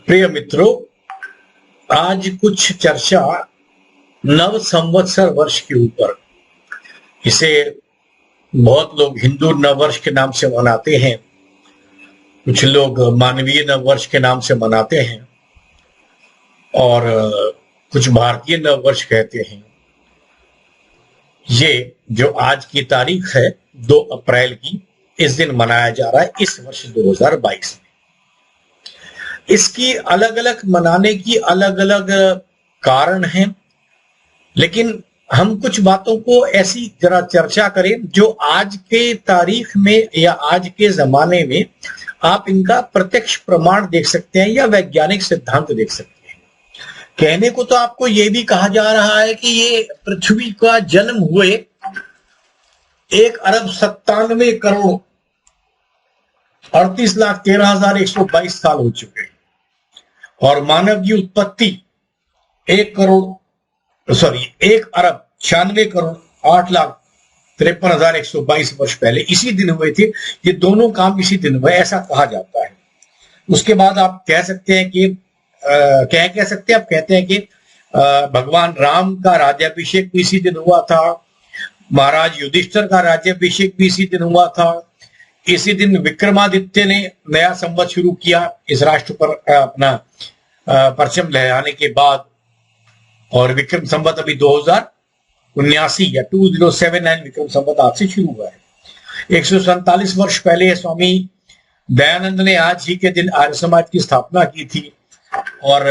प्रिय मित्रों, आज कुछ चर्चा नव संवत्सर वर्ष के ऊपर। इसे बहुत लोग हिंदू नव वर्ष के नाम से मनाते हैं, कुछ लोग मानवीय नव वर्ष के नाम से मनाते हैं और कुछ भारतीय नव वर्ष कहते हैं। ये जो आज की तारीख है 2 अप्रैल की, इस दिन मनाया जा रहा है इस वर्ष 2022 में। इसकी अलग अलग मनाने की अलग अलग कारण हैं, लेकिन हम कुछ बातों को ऐसी जरा चर्चा करें जो आज के तारीख में या आज के जमाने में आप इनका प्रत्यक्ष प्रमाण देख सकते हैं या वैज्ञानिक सिद्धांत देख सकते हैं। कहने को तो आपको यह भी कहा जा रहा है कि ये पृथ्वी का जन्म हुए 1,97,38,13,122 साल हो चुके हैं और मानव की उत्पत्ति 1,96,08,53,122 वर्ष पहले इसी दिन हुए थे। ये दोनों काम इसी दिन हुए, ऐसा कहा जाता है। उसके बाद आप कह सकते हैं कि आप कहते हैं कि भगवान राम का राज्याभिषेक भी इसी दिन हुआ था, महाराज युधिष्ठिर का राज्याभिषेक भी इसी दिन हुआ था। इसी दिन विक्रमादित्य ने नया संवत शुरू किया इस राष्ट्र पर अपना परचम लहराने के बाद, और विक्रम संवत अभी 2079 या 2079 विक्रम संवत आज से शुरू हुआ है। 147 वर्ष पहले स्वामी दयानंद ने आज ही के दिन आर्य समाज की स्थापना की थी और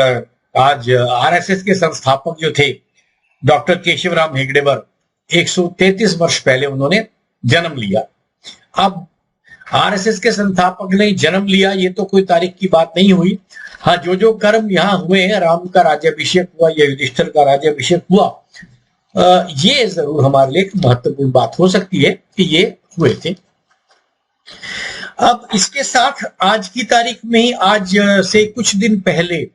आज आरएसएस के संस्थापक जो थे डॉक्टर केशवराम हेगडेवर, 133 वर्ष पहले उन्होंने जन्म लिया। अब आरएसएस के संस्थापक ने जन्म लिया, ये तो कोई तारीख की बात नहीं हुई। हाँ, जो कर्म यहाँ हुए हैं, राम का राज्याभिषेक हुआ या युधिष्ठिर का राज्याभिषेक हुआ, ये जरूर हमारे लिए एक महत्वपूर्ण बात हो सकती है कि ये हुए थे। अब इसके साथ आज की तारीख में ही, आज से कुछ दिन पहले,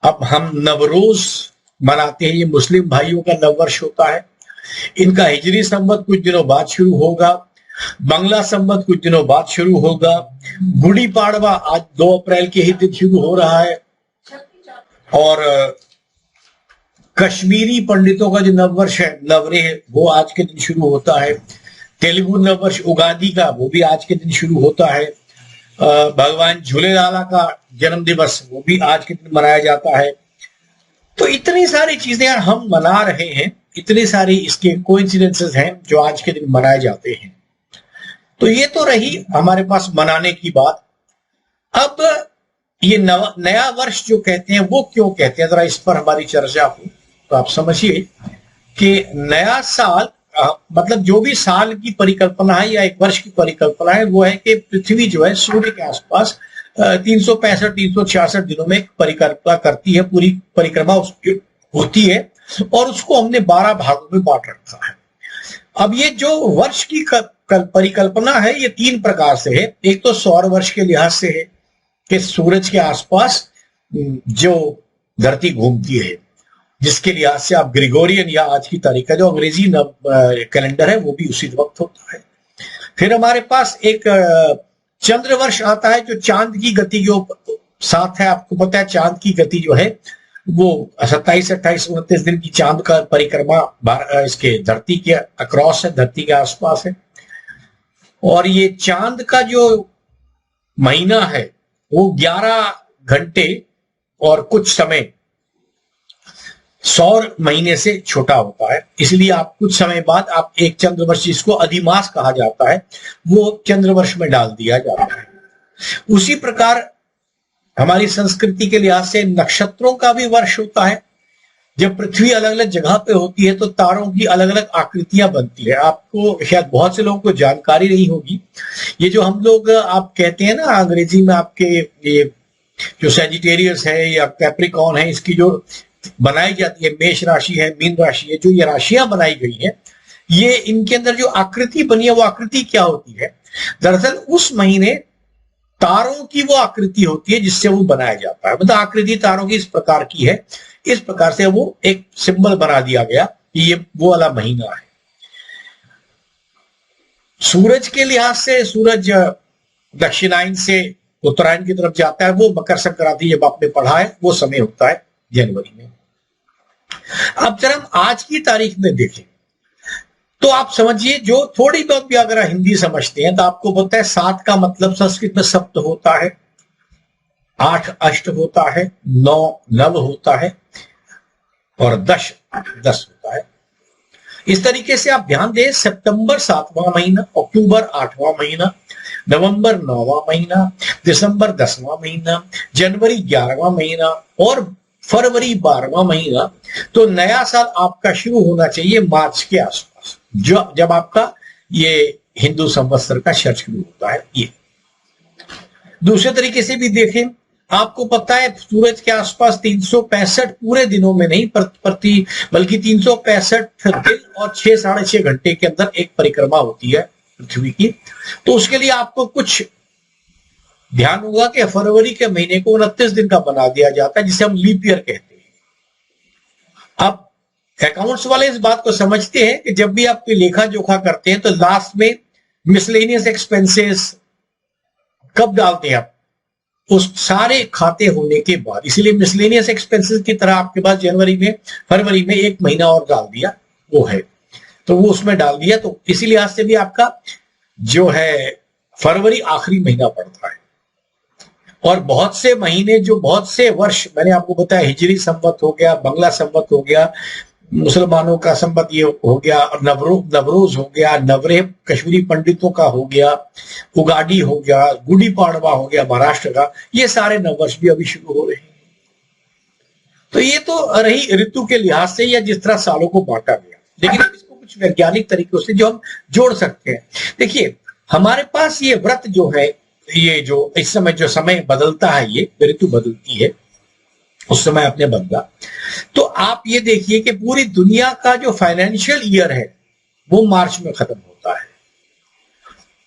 अब हम नवरोज मनाते हैं। ये मुस्लिम भाइयों का नववर्ष होता है। इनका हिजरी संवत कुछ दिनों बाद शुरू होगा, बंगला संवत कुछ दिनों बाद शुरू होगा। गुड़ी पाड़वा आज 2 अप्रैल के ही दिन शुरू हो रहा है और कश्मीरी पंडितों का जो नववर्ष है नवरेह, वो आज के दिन शुरू होता है। तेलुगु नववर्ष उगादी का, वो भी आज के दिन शुरू होता है। भगवान झूलेलाल का जन्म दिवस, वो भी आज के दिन मनाया जाता है। तो इतनी सारी चीजें हम मना रहे हैं, इतनी सारी इसके कोइंसिडेंसेस हैं जो आज के दिन मनाए जाते हैं। तो ये तो रही हमारे पास मनाने की बात। अब ये नया वर्ष जो कहते हैं वो क्यों कहते हैं, जरा इस पर हमारी चर्चा हो। तो आप समझिए कि नया साल मतलब जो भी साल की परिकल्पना है या एक वर्ष की परिकल्पना है, वो है कि पृथ्वी जो है सूर्य के आसपास 365-366 दिनों में परिक्रमा करती है, पूरी परिक्रमा उसकी होती है और उसको हमने 12 भागों में बांट रखा है। अब ये जो वर्ष की परिकल्पना है ये 3 प्रकार से है। एक तो सौर वर्ष के लिहाज से है कि सूरज के आसपास जो धरती घूमती है, जिसके लिहाज से आप ग्रेगोरियन या आज की तारीख का जो अंग्रेजी कैलेंडर है वो भी उसी वक्त होता है। फिर हमारे पास एक चंद्र वर्ष आता है जो चांद की गति के साथ है। आपको पता है चांद की गति जो है वो 27, 28, 29 दिन की चांद का परिक्रमा इसके धरती के अक्रॉस है, धरती के आसपास है। और ये चांद का जो महीना है वो 11 घंटे और कुछ समय सौर महीने से छोटा होता है। इसलिए आप कुछ समय बाद आप एक चंद्रवर्ष, जिसको अधिमास कहा जाता है, वो चंद्रवर्ष में डाल दिया जाता है। उसी प्रकार हमारी संस्कृति के लिहाज से नक्षत्रों का भी वर्ष होता है। जब पृथ्वी अलग अलग जगह पे होती है तो तारों की अलग अलग आकृतियां बनती है। आपको शायद बहुत से लोगों को जानकारी नहीं होगी, ये जो हम लोग आप कहते हैं ना अंग्रेजी में, आपके ये जो सैजिटेरियस है या कैप्रिकॉर्न है, इसकी जो बनाई जाती है, मेष राशि है, मीन राशि है, जो ये राशियां बनाई गई हैं, ये इनके अंदर जो आकृति बनी है वो आकृति क्या होती है? दरअसल उस महीने तारों की वो आकृति होती है जिससे वो बनाया जाता है। मतलब आकृति तारों की इस प्रकार की है, इस प्रकार से वो एक सिंबल बना दिया गया कि ये वो वाला महीना है। सूरज के लिहाज से सूरज दक्षिणायन से उत्तरायण की तरफ जाता है, वो मकर संक्रांति जब आपने पढ़ा है वो समय होता है जनवरी में। अब जरा हम आज की तारीख में देखें तो आप समझिए, जो थोड़ी बहुत भी अगर हिंदी समझते हैं तो आपको पता है 7 का मतलब संस्कृत में सप्त होता है, 8 अष्ट होता है, 9 नव होता है और 10 होता है। इस तरीके से आप ध्यान दें, सितंबर 7वां महीना, अक्टूबर 8वां महीना, नवंबर 9वां महीना, दिसंबर 10वां महीना, जनवरी 11वां महीना और फरवरी 12वां महीना। तो नया साल आपका शुरू होना चाहिए मार्च के आसपास, जो जब आपका ये हिंदू संवत्सर का शक शुरू होता है। ये दूसरे तरीके से भी देखें, आपको पता है सूरज के आसपास 365 पूरे दिनों में नहीं बल्कि 365 दिन और 6 साढ़े 6 घंटे के अंदर एक परिक्रमा होती है पृथ्वी की। तो उसके लिए आपको कुछ ध्यान होगा कि फरवरी के महीने को 29 दिन का बना दिया जाता है, जिसे हम लीप ईयर कहते हैं। अब अकाउंट्स वाले इस बात को समझते हैं कि जब भी आप कोई लेखा जोखा करते हैं तो लास्ट में मिसलेनियस एक्सपेंसेस कब डालते हैं आप? उस सारे खाते होने के बाद। इसीलिए मिसलेनियस एक्सपेंसेस की तरह आपके पास जनवरी में फरवरी में एक महीना और डाल दिया, वो है, तो वो उसमें डाल दिया। तो इसी लिहाज से भी आपका जो है फरवरी आखिरी महीना पड़ता है। और बहुत से महीने, जो बहुत से वर्ष मैंने आपको बताया, हिजरी संवत हो गया, बंगला संवत हो गया, मुसलमानों का संवत ये हो गया, और नवरोज हो गया, नवरेह कश्मीरी पंडितों का हो गया, उगाड़ी हो गया, गुड़ी पाड़वा हो गया महाराष्ट्र का, ये सारे नववर्ष भी अभी शुरू हो रहे हैं। तो ये तो रही ऋतु के लिहाज से या जिस तरह सालों को बांटा गया, लेकिन इसको कुछ वैज्ञानिक तरीकों से जो हम जोड़ सकते हैं। देखिए, हमारे पास ये व्रत जो है, ये जो इस समय जो समय बदलता है, ये ऋतु बदलती है, उस समय आपने बदला। तो आप ये देखिए कि पूरी दुनिया का जो फाइनेंशियल ईयर है वो मार्च में खत्म होता है।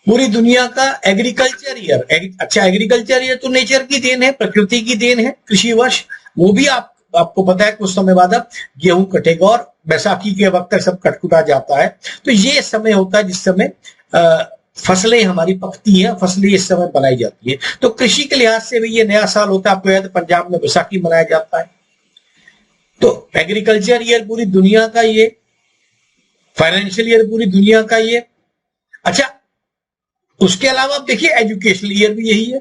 पूरी दुनिया का एग्रीकल्चर ईयर, अच्छा एग्रीकल्चर ईयर तो नेचर की देन है, प्रकृति की देन है, कृषि वर्ष, वो भी आपको पता है कुछ समय बाद अब गेहूं कटेगा और बैसाखी के वक्त तक सब कटकुटा जाता है। तो ये समय होता है जिस समय फसलें हमारी पकती हैं, फसलें इस समय बनाई जाती है। तो कृषि के लिहाज से भी ये नया साल होता है। आपको याद है पंजाब में बैसाखी मनाया जाता है। तो एग्रीकल्चर ईयर पूरी दुनिया का ये, फाइनेंशियल ईयर पूरी दुनिया का ये। अच्छा, उसके अलावा आप देखिए एजुकेशनल ईयर भी यही है।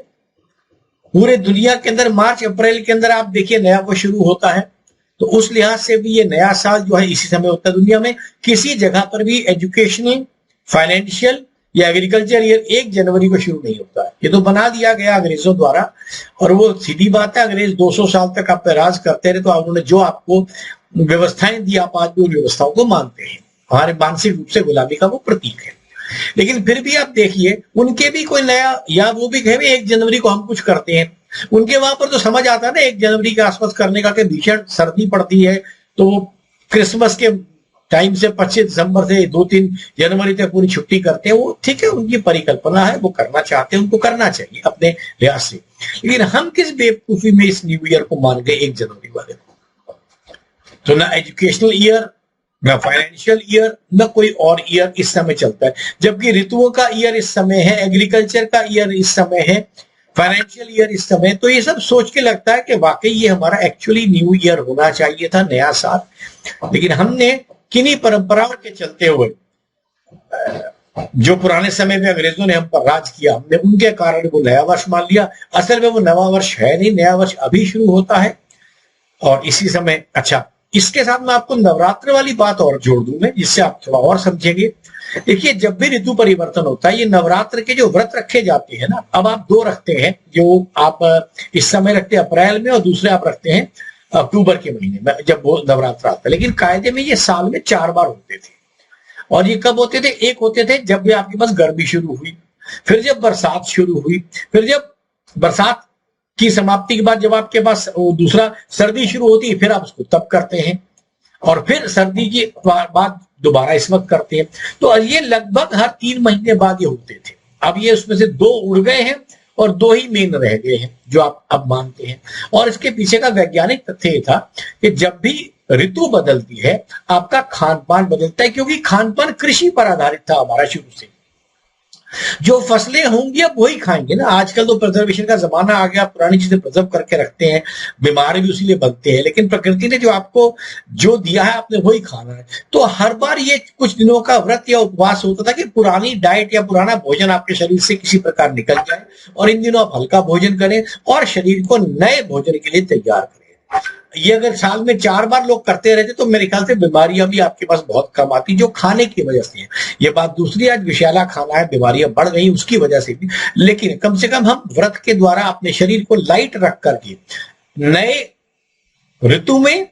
पूरे दुनिया के अंदर मार्च अप्रैल के अंदर आप देखिए नया वो शुरू होता है। तो उस लिहाज से भी ये नया साल जो है इसी समय होता है दुनिया में। किसी जगह पर भी एजुकेशनल, फाइनेंशियल या एग्रीकल्चर ईयर 1 जनवरी को शुरू नहीं होता है। ये तो बना दिया गया अंग्रेजों द्वारा, और वो सीधी बात है, अंग्रेज 200 साल तक आप पे राज करते रहे, तो उन्होंने जो आपको व्यवस्थाएं दी, आप आज भी उन व्यवस्थाओं को मानते हैं। हमारे मानसिक रूप से गुलामी का वो प्रतीक है। लेकिन फिर भी आप देखिए, उनके भी कोई नया, या वो भी कहे 1 जनवरी को हम कुछ करते हैं, उनके वहां पर तो समझ आता है ना 1 जनवरी के आसपास करने का, कि भीषण सर्दी पड़ती है, तो वो क्रिसमस के टाइम से 25 दिसंबर से 2-3 जनवरी तक पूरी छुट्टी करते हैं। वो ठीक है, उनकी परिकल्पना है, वो करना चाहते हैं, उनको करना चाहिए अपने लिहाज से। लेकिन हम किस बेवकूफी में इस न्यू ईयर को मान गए 1 जनवरी वाले को? तो ना एजुकेशनल ईयर, ना फाइनेंशियल ईयर, ना कोई और ईयर इस समय चलता है। जबकि ऋतुओं का ईयर इस समय है, एग्रीकल्चर का ईयर इस समय है, फाइनेंशियल ईयर इस समय। तो ये सब सोच के लगता है कि वाकई ये हमारा एक्चुअली न्यू ईयर होना चाहिए था, नया साल। लेकिन हमने किन्हीं परंपराओं के चलते हुए, जो पुराने समय में अंग्रेजों ने हम पर राज किया, हमने उनके कारण वो नया वर्ष मान लिया। असल में वो नया वर्ष है नहीं, नया वर्ष अभी शुरू होता है। और इसी समय, अच्छा, इसके साथ मैं आपको नवरात्र वाली बात और जोड़ दूं मैं, जिससे आप थोड़ा और समझेंगे। देखिए, जब भी ऋतु परिवर्तन होता है, ये नवरात्र के जो व्रत रखे जाते हैं ना, अब आप 2 रखते हैं, जो आप इस समय रखते हैं अप्रैल में, और दूसरे आप रखते हैं अक्टूबर के महीने में, जब वो नवरात्र आता है। लेकिन कायदे में ये साल में 4 बार होते थे। और ये कब होते थे? एक होते थे जब भी आपके पास गर्मी शुरू हुई, फिर जब बरसात शुरू हुई, फिर जब बरसात की समाप्ति के बाद जब आपके पास दूसरा सर्दी शुरू होती है, फिर आप उसको तब करते हैं, और फिर सर्दी के बाद दोबारा इस वक्त करते हैं। तो ये लगभग हर 3 महीने बाद ये होते थे। अब ये उसमें से 2 उड़ गए हैं और 2 ही मेन रह गए हैं जो आप अब मानते हैं। और इसके पीछे का वैज्ञानिक तथ्य ये था कि जब भी ऋतु बदलती है, आपका खान पान बदलता है, क्योंकि खान पान कृषि पर आधारित था हमारा शुरू से। जो फसलें होंगी अब वही खाएंगे ना। आजकल तो प्रिजर्वेशन का जमाना आ गया, पुरानी चीजें प्रिजर्व करके रखते हैं, बीमार भी उसी लिए बनते हैं, लेकिन प्रकृति ने जो आपको जो दिया है आपने वही खाना है। तो हर बार ये कुछ दिनों का व्रत या उपवास होता था कि पुरानी डाइट या पुराना भोजन आपके शरीर से किसी प्रकार निकल जाए, और इन दिनों आप हल्का भोजन करें और शरीर को नए भोजन के लिए तैयार करें। ये अगर साल में 4 बार लोग करते रहते तो मेरे ख्याल से बीमारियां भी आपके पास बहुत कम आती, जो खाने की वजह से है। ये बात दूसरी, आज विषैला खाना है, बीमारियां बढ़ गई उसकी वजह से भी, लेकिन कम से कम हम व्रत के द्वारा अपने शरीर को लाइट रख करके नए ऋतु में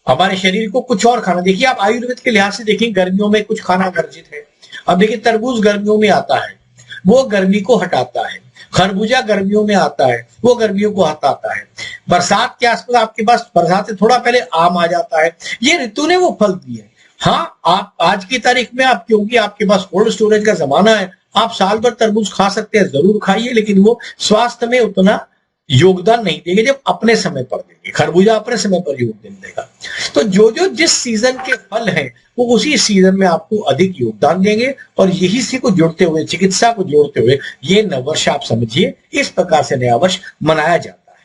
हमारे शरीर को कुछ और खाना। देखिए, आप आयुर्वेद के लिहाज से देखिए, गर्मियों में कुछ खाना वर्जित है। अब देखिए, तरबूज गर्मियों में आता है, वो गर्मी को हटाता है। खरबूजा गर्मियों में आता है, वो गर्मियों को हटाता है। बरसात के आसपास आपके पास, बरसात से थोड़ा पहले आम आ जाता है। ये ऋतु ने वो फल दिए। हाँ, आप आज की तारीख में, आप क्योंकि आपके पास कोल्ड स्टोरेज का जमाना है, आप साल भर तरबूज खा सकते हैं, जरूर खाइए, लेकिन वो स्वास्थ्य में उतना योगदान नहीं देंगे जब अपने समय पर देंगे। खरबूजा अपने समय पर योगदान देगा। तो जो जो जिस सीजन के फल हैं वो उसी सीजन में आपको अधिक योगदान देंगे, और यही से को जोड़ते हुए, चिकित्सा को जोड़ते हुए ये नववर्ष आप समझिए, इस प्रकार से नया वर्ष मनाया जाता है।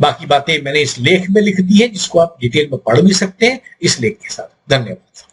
बाकी बातें मैंने इस लेख में लिख दी है, जिसको आप डिटेल में पढ़ भी सकते हैं इस लेख के साथ। धन्यवाद।